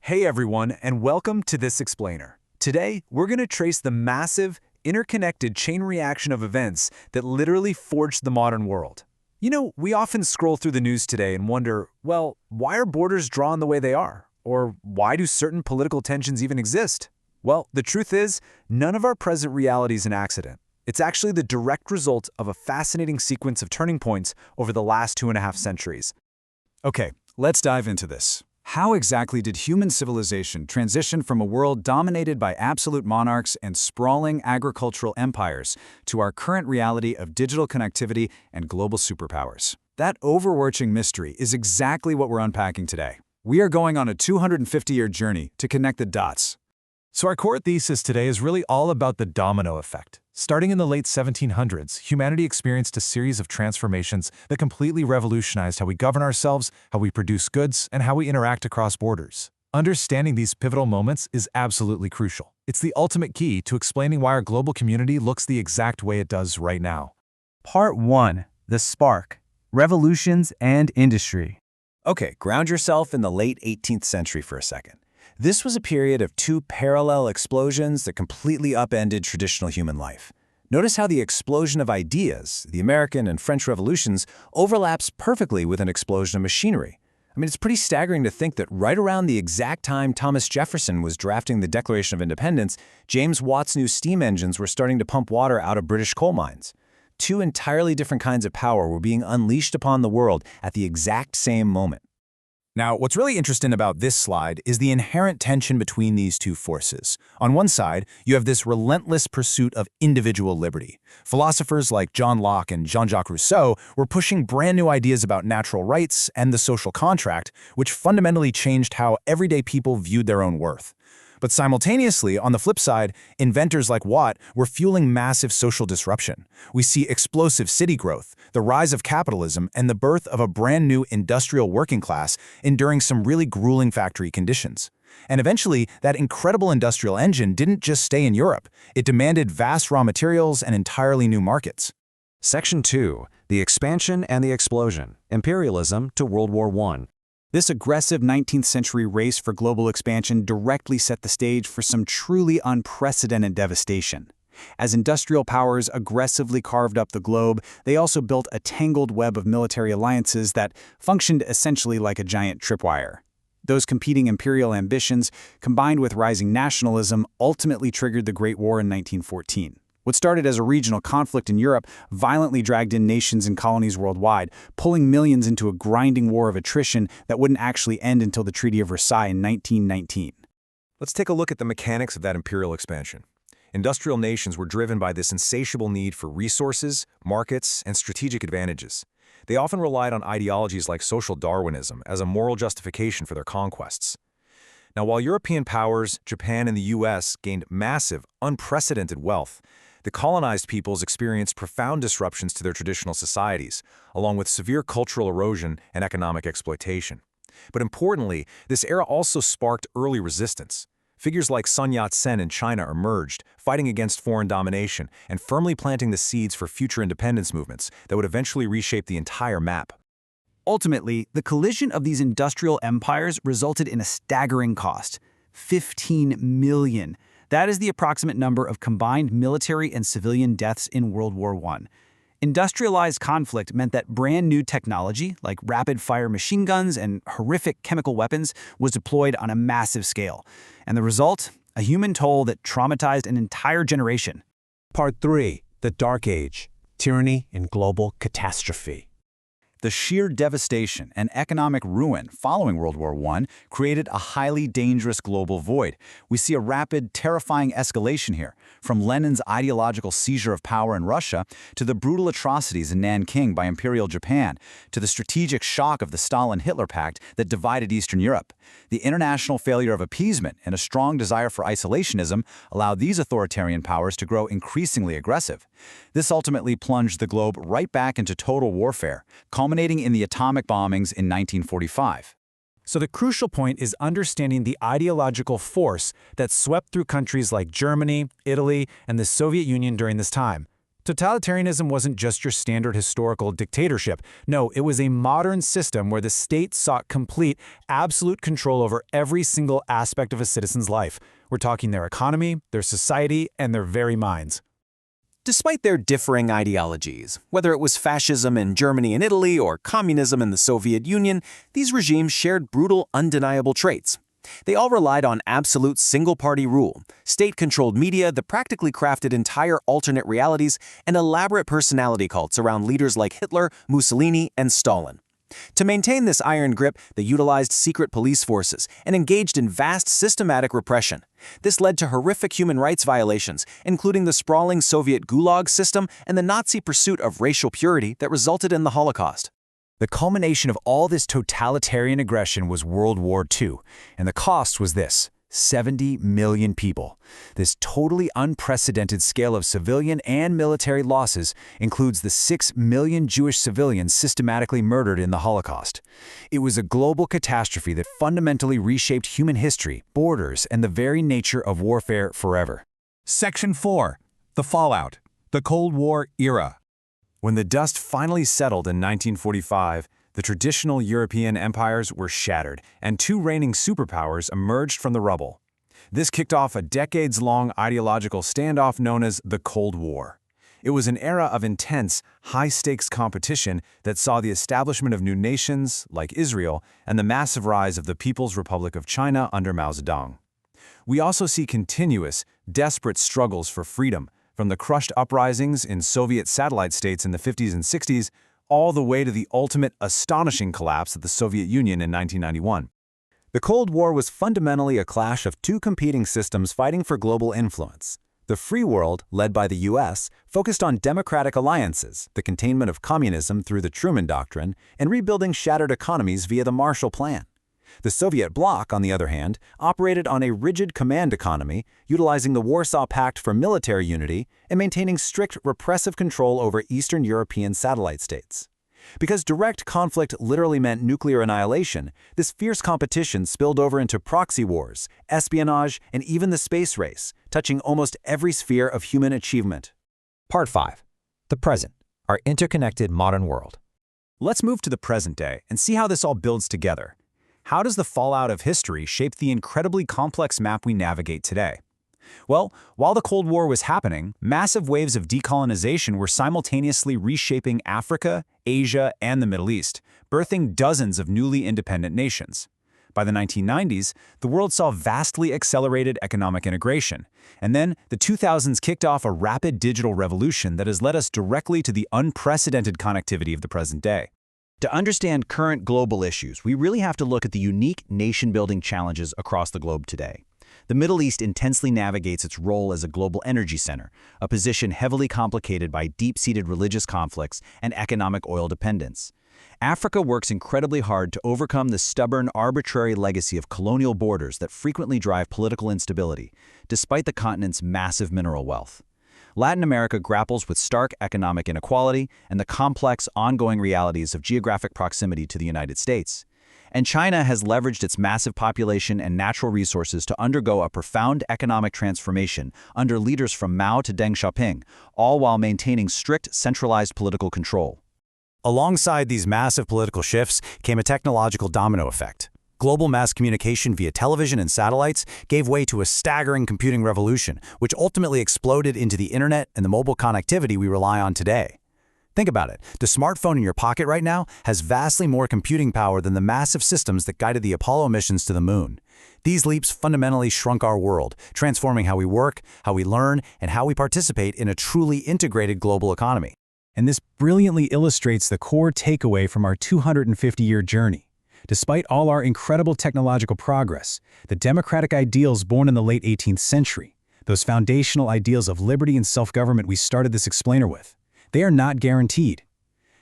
Hey everyone, and welcome to This Explainer. Today, we're going to trace the massive, interconnected chain reaction of events that literally forged the modern world. You know, we often scroll through the news today and wonder, well, why are borders drawn the way they are? Or why do certain political tensions even exist? Well, the truth is, none of our present reality is an accident. It's actually the direct result of a fascinating sequence of turning points over the last 2.5 centuries. Okay, let's dive into this. How exactly did human civilization transition from a world dominated by absolute monarchs and sprawling agricultural empires to our current reality of digital connectivity and global superpowers? That overarching mystery is exactly what we're unpacking today. We are going on a 250-year journey to connect the dots. So our core thesis today is really all about the domino effect. Starting in the late 1700s, humanity experienced a series of transformations that completely revolutionized how we govern ourselves, how we produce goods, and how we interact across borders. Understanding these pivotal moments is absolutely crucial. It's the ultimate key to explaining why our global community looks the exact way it does right now. Part 1. The Spark. Revolutions and Industry. Okay, ground yourself in the late 18th century for a second. This was a period of two parallel explosions that completely upended traditional human life. Notice how the explosion of ideas, the American and French revolutions, overlaps perfectly with an explosion of machinery. I mean, it's pretty staggering to think that right around the exact time Thomas Jefferson was drafting the Declaration of Independence, James Watt's new steam engines were starting to pump water out of British coal mines. Two entirely different kinds of power were being unleashed upon the world at the exact same moment. Now, what's really interesting about this slide is the inherent tension between these two forces. On one side, you have this relentless pursuit of individual liberty. Philosophers like John Locke and Jean-Jacques Rousseau were pushing brand new ideas about natural rights and the social contract, which fundamentally changed how everyday people viewed their own worth. But simultaneously, on the flip side, inventors like Watt were fueling massive social disruption. We see explosive city growth, the rise of capitalism, and the birth of a brand new industrial working class enduring some really grueling factory conditions. And eventually, that incredible industrial engine didn't just stay in Europe. It demanded vast raw materials and entirely new markets. Section 2. The Expansion and the Explosion. Imperialism to World War I. This aggressive 19th century race for global expansion directly set the stage for some truly unprecedented devastation. As industrial powers aggressively carved up the globe, they also built a tangled web of military alliances that functioned essentially like a giant tripwire. Those competing imperial ambitions, combined with rising nationalism, ultimately triggered the Great War in 1914. What started as a regional conflict in Europe violently dragged in nations and colonies worldwide, pulling millions into a grinding war of attrition that wouldn't actually end until the Treaty of Versailles in 1919. Let's take a look at the mechanics of that imperial expansion. Industrial nations were driven by this insatiable need for resources, markets, and strategic advantages. They often relied on ideologies like social Darwinism as a moral justification for their conquests. Now, while European powers, Japan and the US, gained massive, unprecedented wealth, the colonized peoples experienced profound disruptions to their traditional societies, along with severe cultural erosion and economic exploitation. But importantly, this era also sparked early resistance. Figures like Sun Yat-sen in China emerged, fighting against foreign domination and firmly planting the seeds for future independence movements that would eventually reshape the entire map. Ultimately, the collision of these industrial empires resulted in a staggering cost: 15 million. That is the approximate number of combined military and civilian deaths in World War I. Industrialized conflict meant that brand new technology, like rapid-fire machine guns and horrific chemical weapons, was deployed on a massive scale. And the result? A human toll that traumatized an entire generation. Part 3. The Dark Age. Tyranny and Global Catastrophe. The sheer devastation and economic ruin following World War I created a highly dangerous global void. We see a rapid, terrifying escalation here, from Lenin's ideological seizure of power in Russia to the brutal atrocities in Nanking by Imperial Japan, to the strategic shock of the Stalin-Hitler Pact that divided Eastern Europe. The international failure of appeasement and a strong desire for isolationism allowed these authoritarian powers to grow increasingly aggressive. This ultimately plunged the globe right back into total warfare, culminating in the atomic bombings in 1945. So the crucial point is understanding the ideological force that swept through countries like Germany, Italy, and the Soviet Union during this time. Totalitarianism wasn't just your standard historical dictatorship. No, it was a modern system where the state sought complete, absolute control over every single aspect of a citizen's life. We're talking their economy, their society, and their very minds. Despite their differing ideologies, whether it was fascism in Germany and Italy or communism in the Soviet Union, these regimes shared brutal, undeniable traits. They all relied on absolute single-party rule, state-controlled media that practically crafted entire alternate realities, and elaborate personality cults around leaders like Hitler, Mussolini, and Stalin. To maintain this iron grip, they utilized secret police forces and engaged in vast systematic repression. This led to horrific human rights violations, including the sprawling Soviet Gulag system and the Nazi pursuit of racial purity that resulted in the Holocaust. The culmination of all this totalitarian aggression was World War II, and the cost was this: 70 million people. This totally unprecedented scale of civilian and military losses includes the 6 million Jewish civilians systematically murdered in the Holocaust. It was a global catastrophe that fundamentally reshaped human history, borders, and the very nature of warfare forever. Section 4. The Fallout. The Cold War Era. When the dust finally settled in 1945, the traditional European empires were shattered, and two reigning superpowers emerged from the rubble. This kicked off a decades-long ideological standoff known as the Cold War. It was an era of intense, high-stakes competition that saw the establishment of new nations, like Israel, and the massive rise of the People's Republic of China under Mao Zedong. We also see continuous, desperate struggles for freedom, from the crushed uprisings in Soviet satellite states in the 50s and 60s, all the way to the ultimate astonishing collapse of the Soviet Union in 1991. The Cold War was fundamentally a clash of two competing systems fighting for global influence. The free world, led by the U.S., focused on democratic alliances, the containment of communism through the Truman Doctrine, and rebuilding shattered economies via the Marshall Plan. The Soviet bloc, on the other hand, operated on a rigid command economy, utilizing the Warsaw Pact for military unity and maintaining strict repressive control over Eastern European satellite states. Because direct conflict literally meant nuclear annihilation, this fierce competition spilled over into proxy wars, espionage, and even the space race, touching almost every sphere of human achievement. Part 5. The Present, our interconnected modern world. Let's move to the present day and see how this all builds together. How does the fallout of history shape the incredibly complex map we navigate today? Well, while the Cold War was happening, massive waves of decolonization were simultaneously reshaping Africa, Asia, and the Middle East, birthing dozens of newly independent nations. By the 1990s, the world saw vastly accelerated economic integration, and then the 2000s kicked off a rapid digital revolution that has led us directly to the unprecedented connectivity of the present day. To understand current global issues, we really have to look at the unique nation-building challenges across the globe today. The Middle East intensely navigates its role as a global energy center, a position heavily complicated by deep-seated religious conflicts and economic oil dependence. Africa works incredibly hard to overcome the stubborn, arbitrary legacy of colonial borders that frequently drive political instability, despite the continent's massive mineral wealth. Latin America grapples with stark economic inequality and the complex, ongoing realities of geographic proximity to the United States. And China has leveraged its massive population and natural resources to undergo a profound economic transformation under leaders from Mao to Deng Xiaoping, all while maintaining strict, centralized political control. Alongside these massive political shifts came a technological domino effect. Global mass communication via television and satellites gave way to a staggering computing revolution, which ultimately exploded into the internet and the mobile connectivity we rely on today. Think about it. The smartphone in your pocket right now has vastly more computing power than the massive systems that guided the Apollo missions to the moon. These leaps fundamentally shrunk our world, transforming how we work, how we learn, and how we participate in a truly integrated global economy. And this brilliantly illustrates the core takeaway from our 250-year journey. Despite all our incredible technological progress, the democratic ideals born in the late 18th century, those foundational ideals of liberty and self-government we started this explainer with, they are not guaranteed.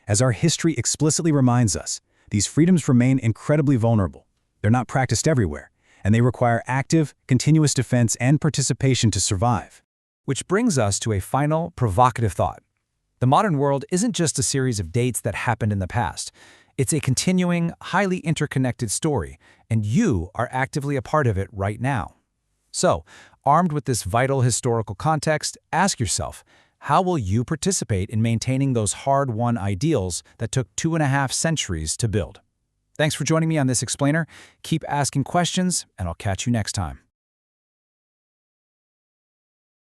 As our history explicitly reminds us, these freedoms remain incredibly vulnerable. They're not practiced everywhere, and they require active, continuous defense and participation to survive. Which brings us to a final, provocative thought. The modern world isn't just a series of dates that happened in the past. It's a continuing, highly interconnected story, and you are actively a part of it right now. So, armed with this vital historical context, ask yourself, How will you participate in maintaining those hard-won ideals that took 2.5 centuries to build? Thanks for joining me on this explainer. Keep asking questions, and I'll catch you next time.